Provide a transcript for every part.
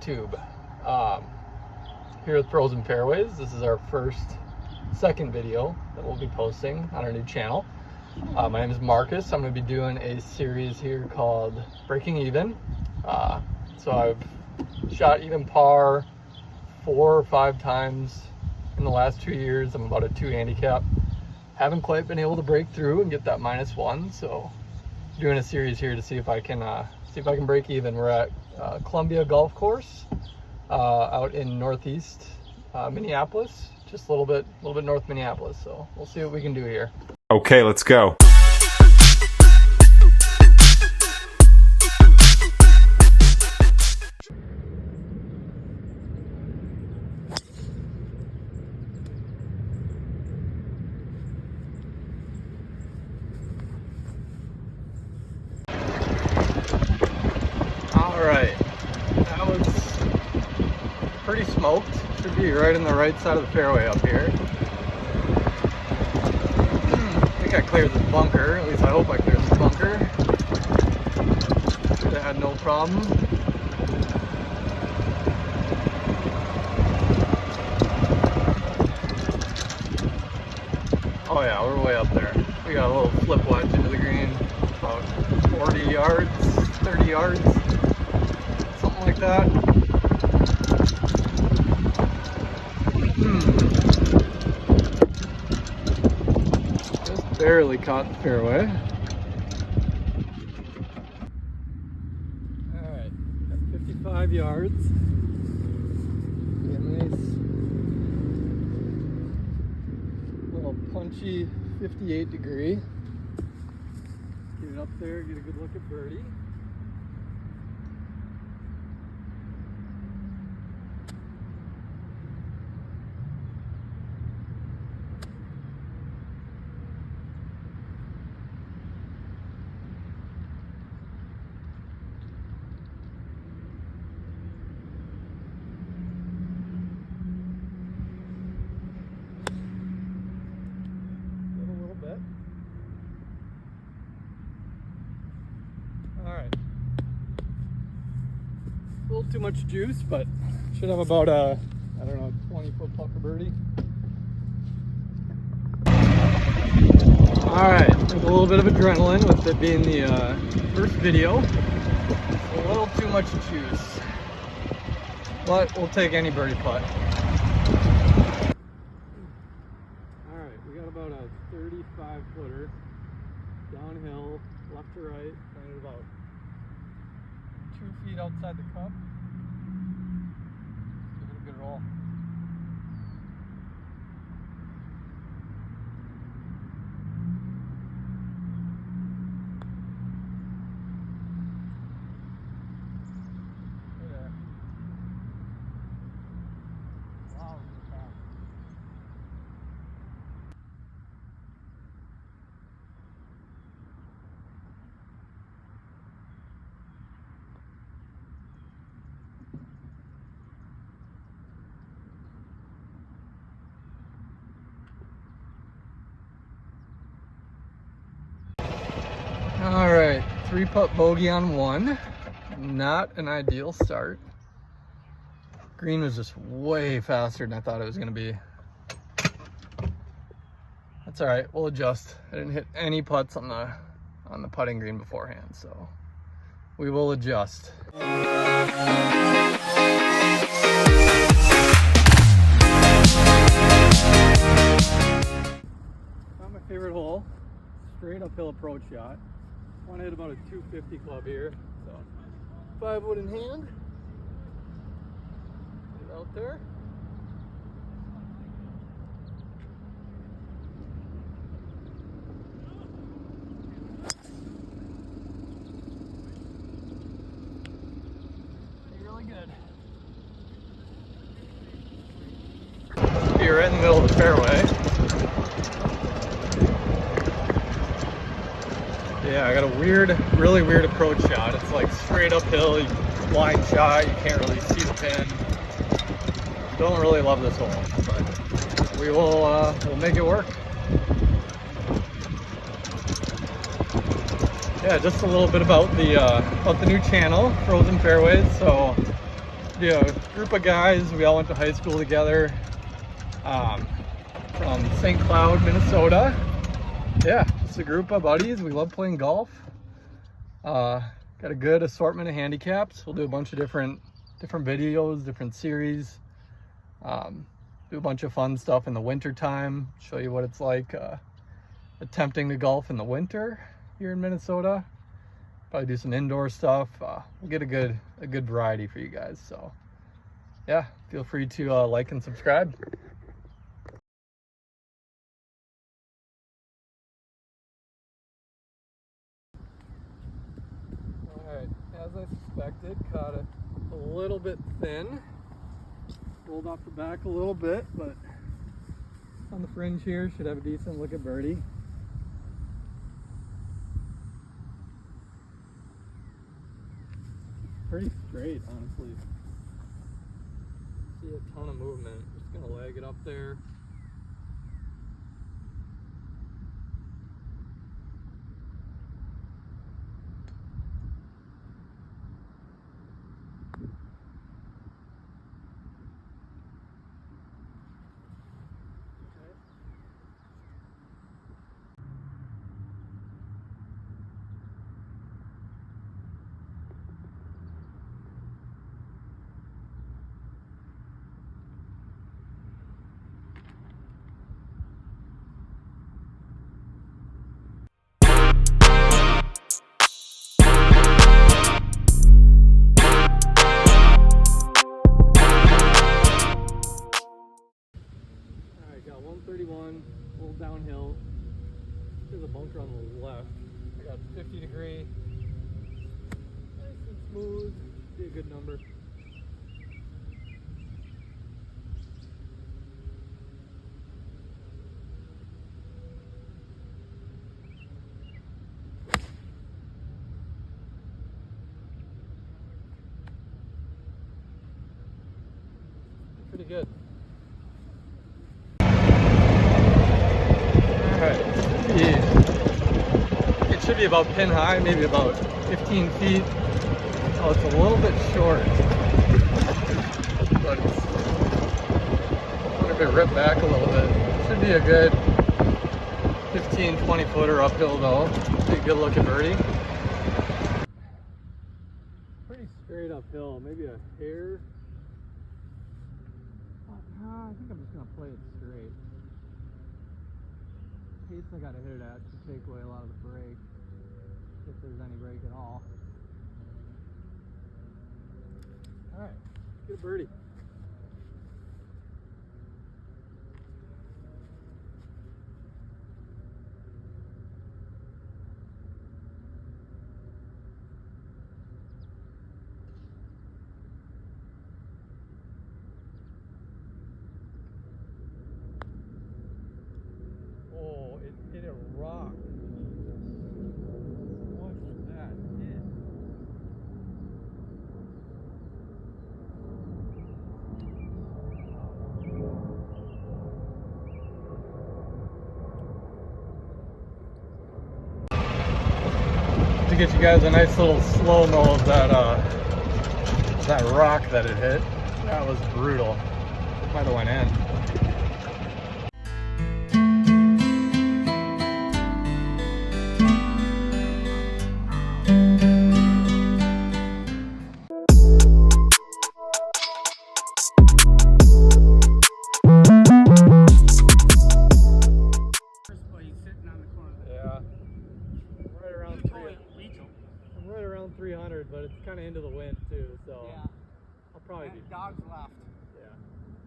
YouTube. Here at Frozen Fairways, this is our second video that we'll be posting on our new channel. My name is Marcus. I'm going to be doing a series here called Breaking Even. So I've shot even par 4 or 5 times in the last 2 years. I'm about a 2 handicap. Haven't quite been able to break through and get that -1, so doing a series here to see if I can break even. We're at Columbia Golf Course out in Northeast Minneapolis, just a little bit north Minneapolis. So we'll see what we can do here. Okay, let's go. Alright, that was pretty smoked. Should be right in the right side of the fairway up here. I think I cleared this bunker, at least I hope I cleared this bunker. Should have had no problem. Oh yeah, we're way up there. We got a little flip wedge into the green, about 40 yards, 30 yards. Something like that. Just barely caught the fairway. Alright, got 55 yards. Be a nice little punchy 58 degree. Get it up there, get a good look at birdie. Alright, a little too much juice, but should have about a, I don't know, 20-foot putt for birdie. Alright, there's a little bit of adrenaline with it being the first video. A little too much juice, but we'll take any birdie putt. Alright, we got about a 35-footer downhill, left to right, and about 2 feet outside the cup. Give it a good roll. There. Wow, so fast. Alright, 3-putt bogey on 1. Not an ideal start. Green was just way faster than I thought it was going to be. That's alright, we'll adjust. I didn't hit any putts on the putting green beforehand, so we will adjust. Not my favorite hole. Straight uphill approach shot. Want to hit about a 250 club here, so 5 wood in hand. Get out there. Be really good. Be right in the middle of the fairway. Yeah, I got a really weird approach shot. It's like straight uphill, blind shot, you can't really see the pin. Don't really love this hole, but we'll make it work. yeah, just a little bit about the new channel, Frozen Fairways. So Be a group of guys. We all went to high school together, from St. Cloud, Minnesota. Yeah, it's a group of buddies. We love playing golf. Got a good assortment of handicaps. We'll do a bunch of different videos, different series. Do a bunch of fun stuff in the winter time. Show you what it's like attempting to golf in the winter here in Minnesota. Probably do some indoor stuff. We'll get a good variety for you guys. So yeah, feel free to like and subscribe. All right, as I suspected, caught it a little bit thin. Rolled off the back a little bit, but on the fringe here, should have a decent look at birdie. Pretty straight, honestly. See a ton of movement. Just gonna leg it up there. Got 131, a little downhill. There's a bunker on the left. I got 50 degree. Nice and smooth. Be a good number. Pretty good. It should be about pin high, maybe about 15 feet. Oh, it's a little bit short, but it's going to rip back a little bit. Should be a good 15-20 footer uphill though. Be a good looking birdie. Pretty straight uphill, maybe a hair. I think I'm just going to play it straight. Pace I gotta hit it at to take away a lot of the break, if there's any break at all. Alright, get a birdie. Hit a rock. What was that hit? To get you guys a nice little slow-mo of that rock that it hit. That was brutal. Might have went in. I'm right around 300, but it's kind of into the wind too, so yeah. I'll probably be. Dogs left. Yeah,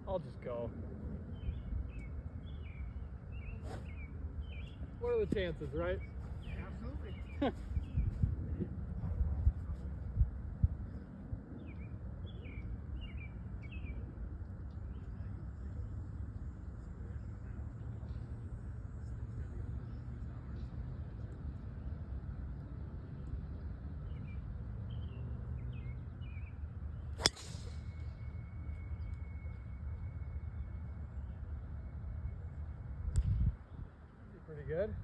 I'll just go. What are the chances, right? Absolutely. Pretty good.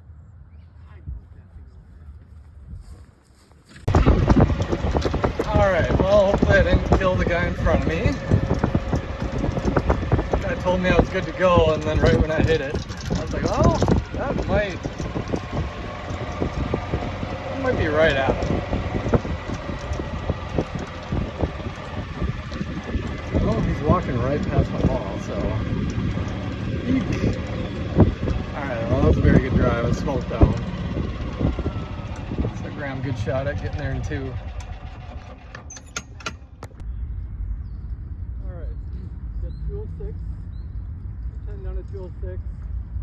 All right, well, hopefully I didn't kill the guy in front of me. The guy told me I was good to go, and then right when I hit it, I was like, oh, that might be right at him. Oh, he's walking right past my ball, so. Eek. Alright, well, that was a very good drive. I smoked that one. So Graham, good shot at getting there in two. Alright, got 206. 10 down to 206.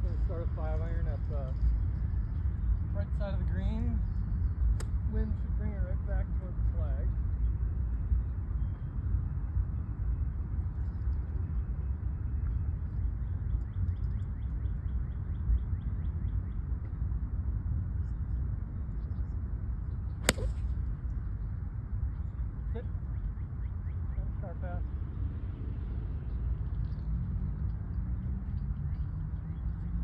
Gonna start a 5-iron at the right side of the green. Wind should bring it right back towards the flag. Hit. Sharp pass.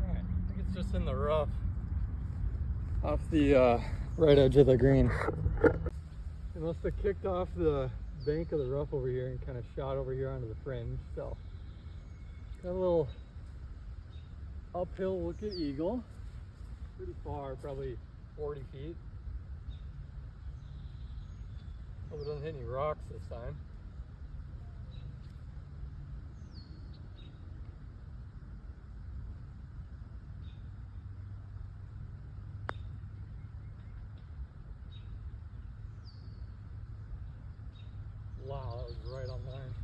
Alright, I think it's just in the rough. Off the right edge of the green. It must have kicked off the bank of the rough over here and kind of shot over here onto the fringe. So, got a little uphill look at eagle. Pretty far, probably 40 feet. Hope it doesn't hit any rocks this time. Wow, that was right on line.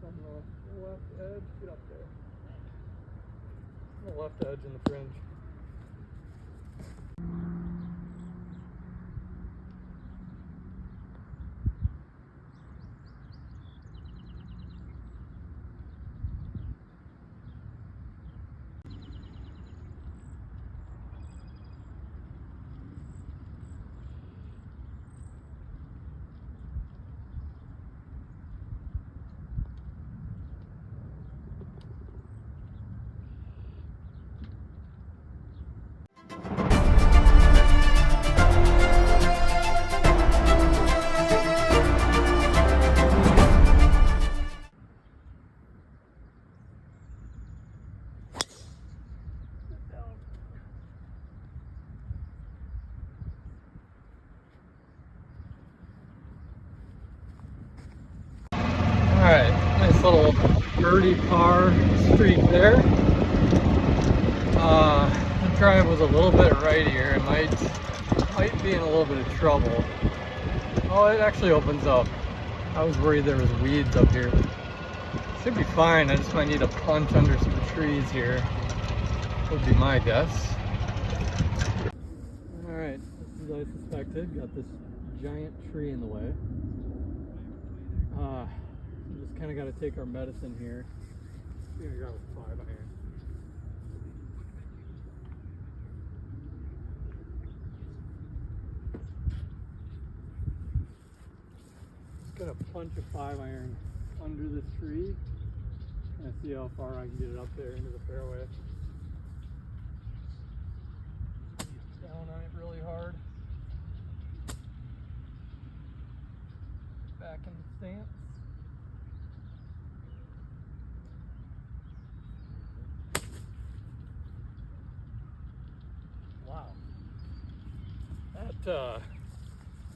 On the left edge, get up there. On the left edge in the fringe. Alright, nice little birdie par streak there. The drive was a little bit right here. It might be in a little bit of trouble. Oh, it actually opens up. I was worried there was weeds up here. Should be fine. I just might need a punch under some trees here. Would be my guess. Alright, this is as I suspected. Got this giant tree in the way. Just kind of got to take our medicine here. I'm gonna grab a 5-iron. Just gonna punch a 5-iron under this tree and see how far I can get it up there into the fairway. Down on it really hard. Back in the stance. Wow.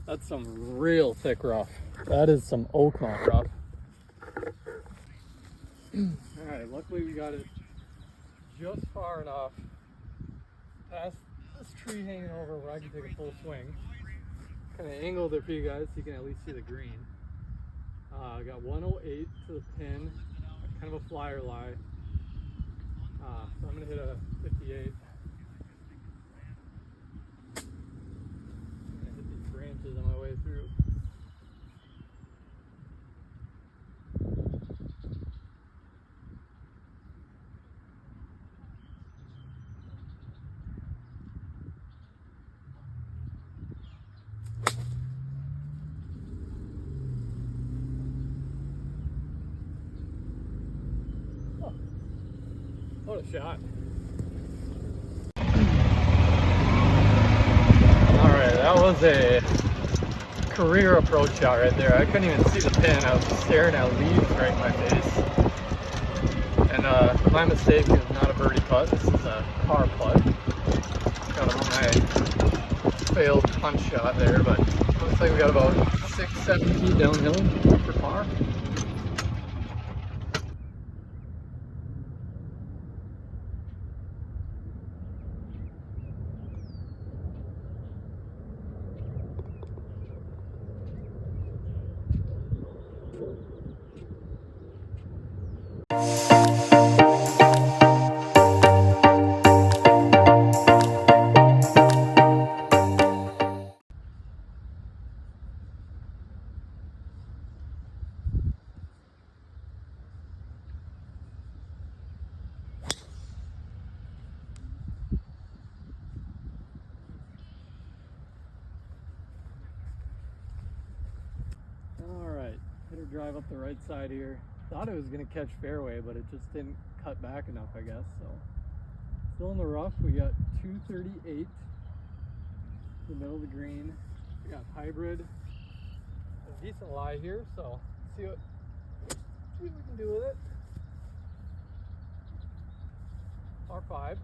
That's some real thick rough. That is some Oakmont rough. Alright, luckily we got it just far enough past this tree hanging over where I can take a full swing. Kind of angled it for you guys so you can at least see the green. I got 108 to the pin, kind of a flyer lie. So I'm going to hit a 58. inches on my way through. Oh, what a shot. That was a career approach shot right there. I couldn't even see the pin. I was staring at leaves right in my face. And my mistake is not a birdie putt. This is a par putt. Got on my failed punch shot there, but looks like we got about 6-7 feet downhill for par. Alright, hit her drive up the right side here. Thought it was going to catch fairway, but it just didn't cut back enough, I guess. So, still in the rough. We got 238 in the middle of the green. We got hybrid. A decent lie here, so see what we can do with it. Par 5.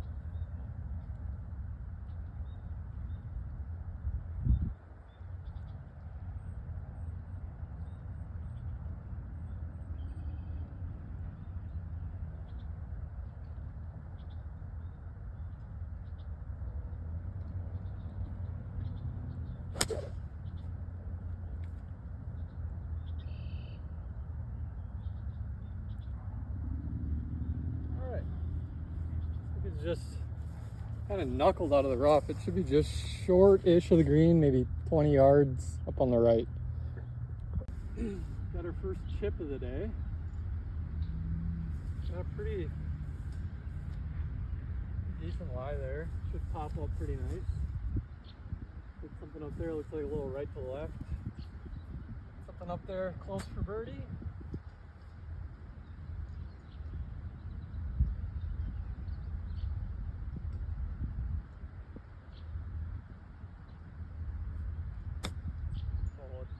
It's just kind of knuckled out of the rough. It should be just short-ish of the green, maybe 20 yards up on the right. Got our first chip of the day. Got a pretty decent lie there. Should pop up pretty nice. Put something up there, looks like a little right to the left. Something up there close for birdie.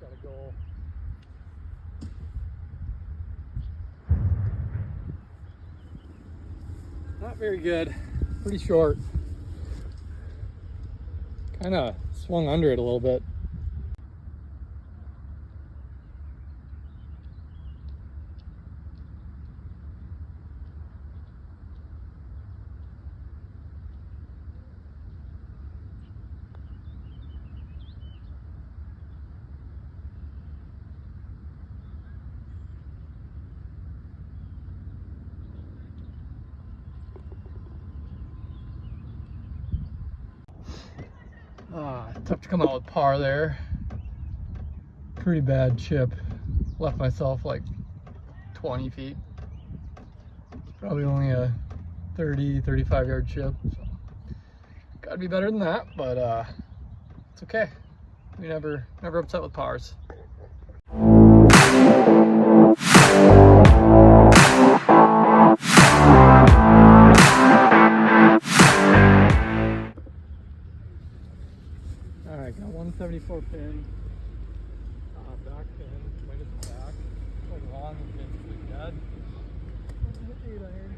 Gotta go. Not very good. Pretty short. Kind of swung under it a little bit. Tough to come out with par there. Pretty bad chip. Left myself like 20 feet. Probably only a 30-35 yard chip. So gotta be better than that, but it's okay. We never upset with pars. Alright, got 174 pin. Back pin, right at the back. Like long and pin's dead. Hit the 8 iron.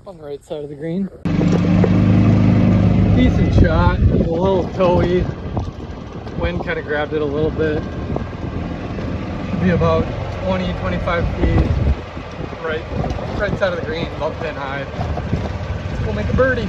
On the right side of the green. Decent shot, a little towy. Wind kind of grabbed it a little bit. Should be about 20, 25 feet. Right side of the green, about pin high. We'll make a birdie.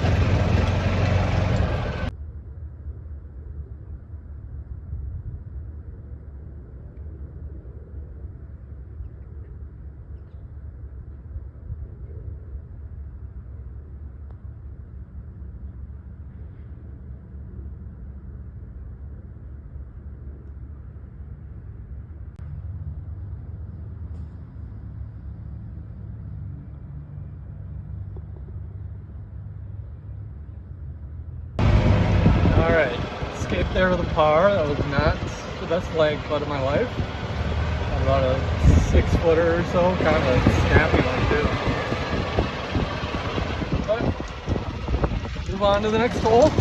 Alright, escaped there with a par. That was not the best lag putt of my life. About a 6-footer or so, kind of a snappy one too. But move on to the next hole.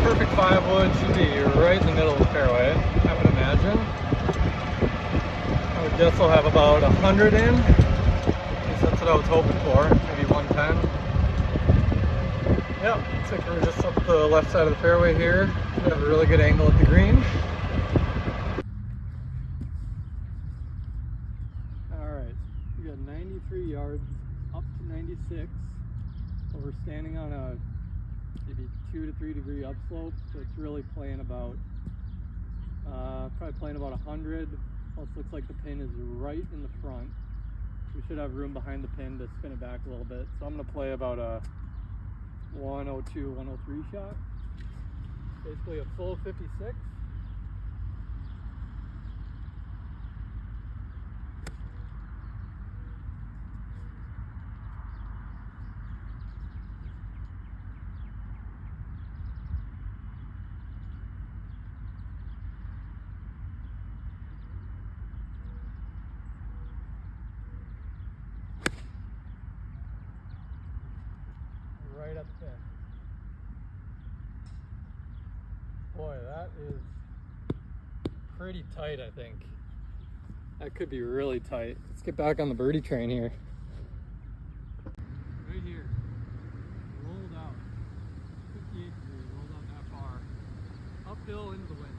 Perfect 5-wood should be right in the middle of the fairway, I would imagine. I would guess I'll have about 100 in. At least that's what I was hoping for, maybe 110. Yeah, looks like we're just up the left side of the fairway here. Should have a really good angle at the green. Alright, we got 93 yards up to 96. So we're standing on a maybe 2 to 3 degree upslope, so it's really playing about probably playing about 100. Plus looks like the pin is right in the front. We should have room behind the pin to spin it back a little bit. So I'm going to play about a 102, 103 shot. Basically a full 56. Right at the pin. Boy, that is pretty tight, I think. That could be really tight. Let's get back on the birdie train here. Right here. Rolled out. 58 degrees, rolled out that far. Uphill into the wind.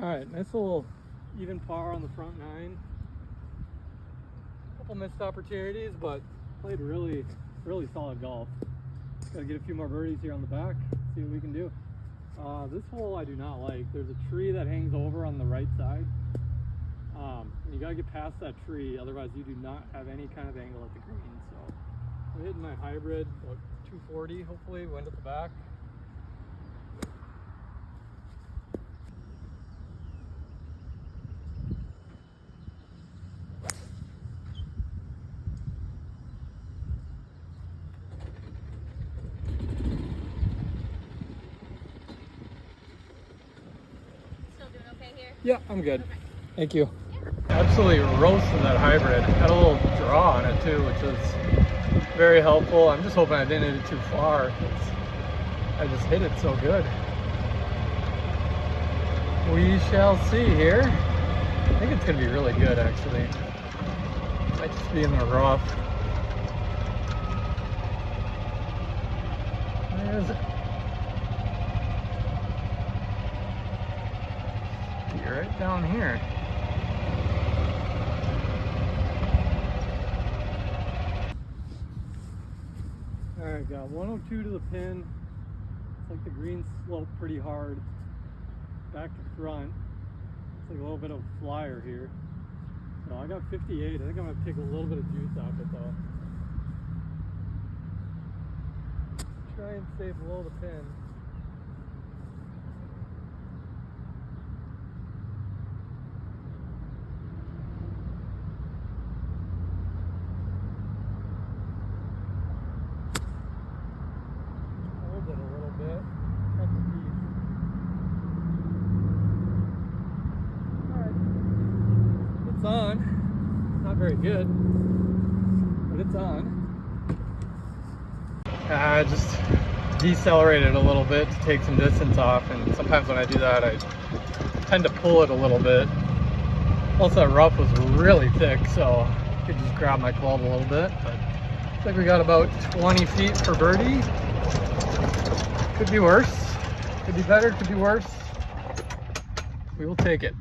Alright, nice little even par on the front nine. Couple missed opportunities, but played really solid golf. Gotta get a few more birdies here on the back, see what we can do. This hole I do not like. There's a tree that hangs over on the right side. You gotta get past that tree, otherwise you do not have any kind of angle at the green. So I'm hitting my hybrid, about 240 hopefully, wind at the back. Yeah, I'm good. Okay. Thank you. Yeah. Absolutely roasting that hybrid. Had a little draw on it too, which was very helpful. I'm just hoping I didn't hit it too far. I just hit it so good. We shall see here. I think it's going to be really good actually. Might just be in the rough. Where is it? You're right down here. Alright, got 102 to the pin. It's like the green slope pretty hard. Back to front. It's like a little bit of a flyer here. So I got 58. I think I'm gonna take a little bit of juice off it though. Try and stay below the pin. Hold it a little bit. Cut the piece. Alright. It's on. Not very good, but it's on. I just decelerated a little bit to take some distance off, and sometimes when I do that I tend to pull it a little bit. Also, that rough was really thick, so I could just grab my club a little bit. But looks like we got about 20 feet for birdie. Could be worse, could be better, could be worse. We will take it.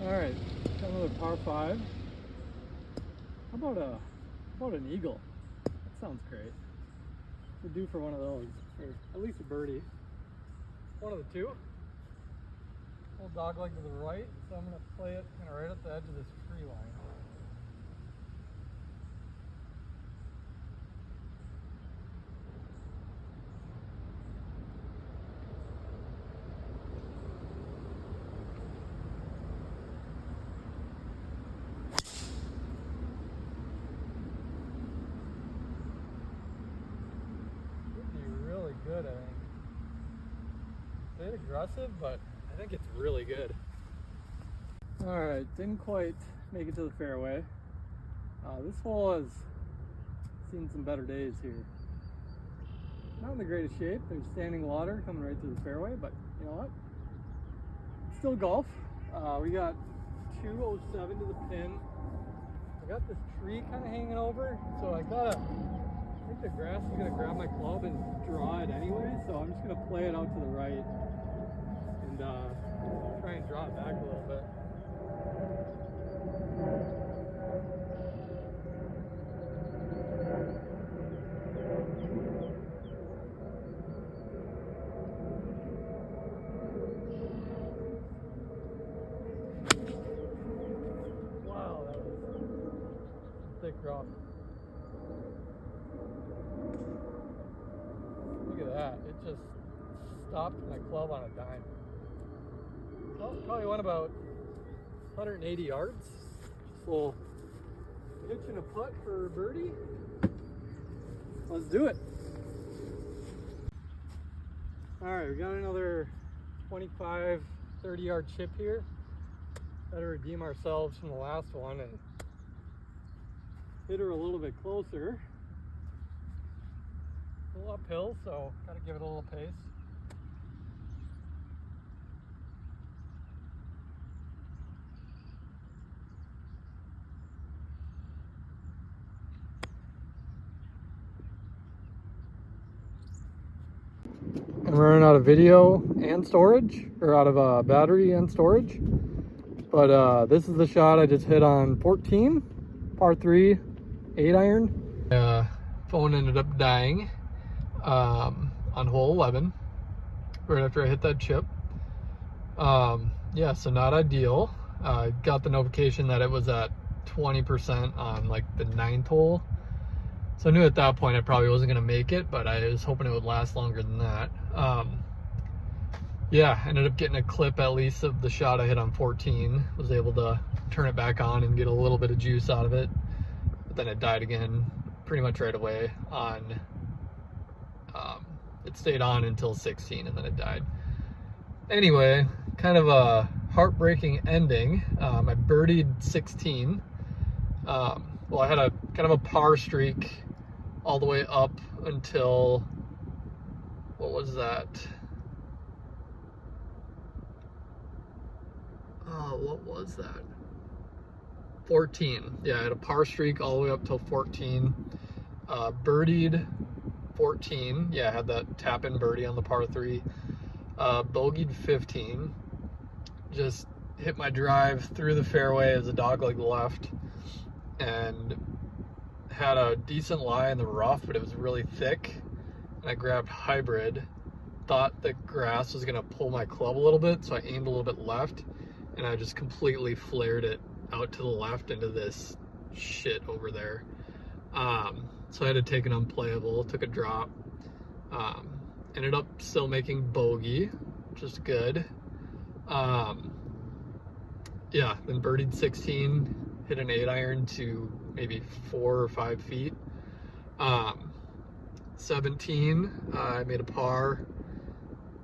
Alright, got another par 5. How about an eagle? That sounds great. We're due for one of those, or at least a birdie. One of the two. Little dog leg to the right, so I'm going to play it kind of right at the edge of this tree line. Good, I think. It's aggressive, but I think it's really good. Alright, didn't quite make it to the fairway. This hole has seen some better days here. Not in the greatest shape. There's standing water coming right through the fairway, but you know what? Still golf. We got 207 to the pin. I got this tree kind of hanging over, so I think the grass is going to grab my club and draw it anyway, so I'm just going to play it out to the right and try and draw it back a little bit. Wow, that was thick rock. Look at that, it just stopped my club on a dime. Well, probably went about 180 yards. Just a little hitch and a putt for birdie. Let's do it. Alright, we got another 25, 30 yard chip here. Better redeem ourselves from the last one and hit her a little bit closer. A little uphill, so gotta give it a little pace. I'm running out of video and storage, or out of battery and storage. But this is the shot I just hit on 14, par 3, 8 iron. Phone ended up dying on hole 11, right after I hit that chip. Yeah, so not ideal. Got the notification that it was at 20% on like the 9th hole. So I knew at that point I probably wasn't gonna make it, but I was hoping it would last longer than that. Yeah, ended up getting a clip at least of the shot I hit on 14. Was able to turn it back on and get a little bit of juice out of it. But then it died again pretty much right away on, it stayed on until 16 and then it died. Anyway, kind of a heartbreaking ending. I birdied 16. Well, I had a kind of a par streak all the way up until, what was that? What was that? 14. Yeah, I had a par streak all the way up till 14. Birdied 14. Yeah, I had that tap-in birdie on the par 3. Bogeyed 15. Just hit my drive through the fairway as a dogleg left, and had a decent lie in the rough, but it was really thick. And I grabbed hybrid. Thought the grass was gonna pull my club a little bit, so I aimed a little bit left, and I just completely flared it out to the left into this shit over there. So I had to take an unplayable, took a drop. Ended up still making bogey, which is good. Yeah, then birdied 16, hit an 8-iron to maybe 4 or 5 feet. 17, I made a par.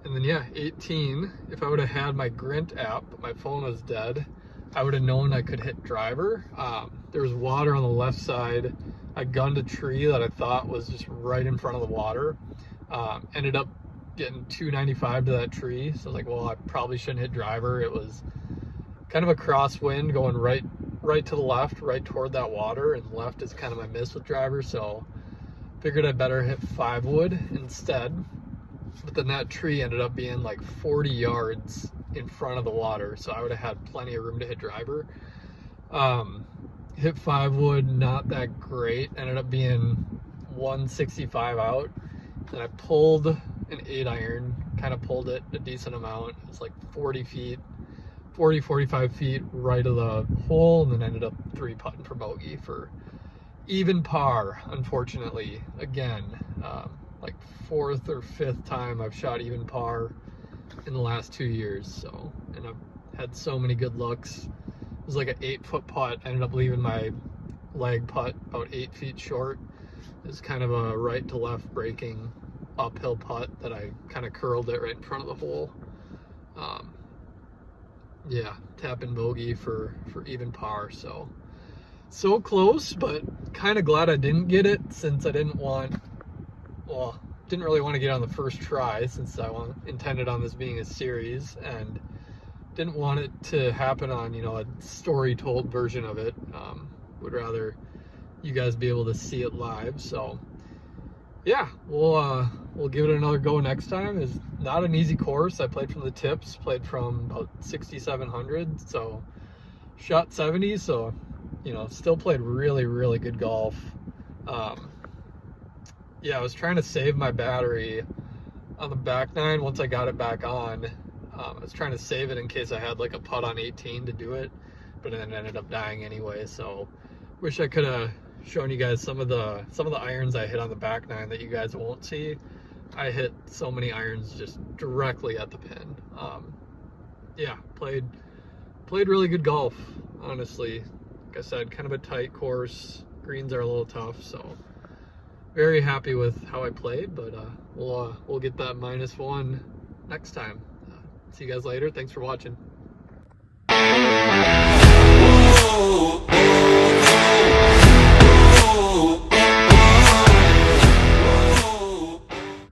And then yeah, 18, if I would have had my Grint app, but my phone was dead, I would have known I could hit driver. There was water on the left side. I gunned a tree that I thought was just right in front of the water. Ended up getting 295 to that tree. So I was like, well, I probably shouldn't hit driver. It was kind of a crosswind going right to the left, right toward that water, and left is kind of my miss with driver. So figured I better hit 5 wood instead. But then that tree ended up being like 40 yards in front of the water, so I would have had plenty of room to hit driver. Hit 5 wood, not that great. Ended up being 165 out. Then I pulled an 8-iron, kind of pulled it a decent amount. It was like 45 feet right of the hole, and then ended up 3-putting for bogey for even par, unfortunately. Again, like 4th or 5th time I've shot even par in the last 2 years. So, and I've had so many good looks. It was like an 8-foot putt. I ended up leaving my leg putt about 8 feet short. It was kind of a right to left breaking uphill putt that I kind of curled it right in front of the hole. Yeah, tap-in bogey for even par. So close, but kind of glad I didn't get it, since I didn't really want to get on the first try, since I intended on this being a series, and didn't want it to happen on, a story told version of it. Would rather you guys be able to see it live. So yeah, we'll give it another go next time. It's not an easy course. I played from the tips, played from about 6,700, so shot 70, so still played really, really good golf. Yeah, I was trying to save my battery on the back 9 once I got it back on. I was trying to save it in case I had like a putt on 18 to do it, but then it ended up dying anyway. So wish I could have shown you guys some of the irons I hit on the back 9 that you guys won't see. I hit so many irons just directly at the pin. Yeah, played really good golf, honestly. Like I said, kind of a tight course. Greens are a little tough, so very happy with how I played. But we'll get that -1 next time. See you guys later. Thanks for watching. Whoa.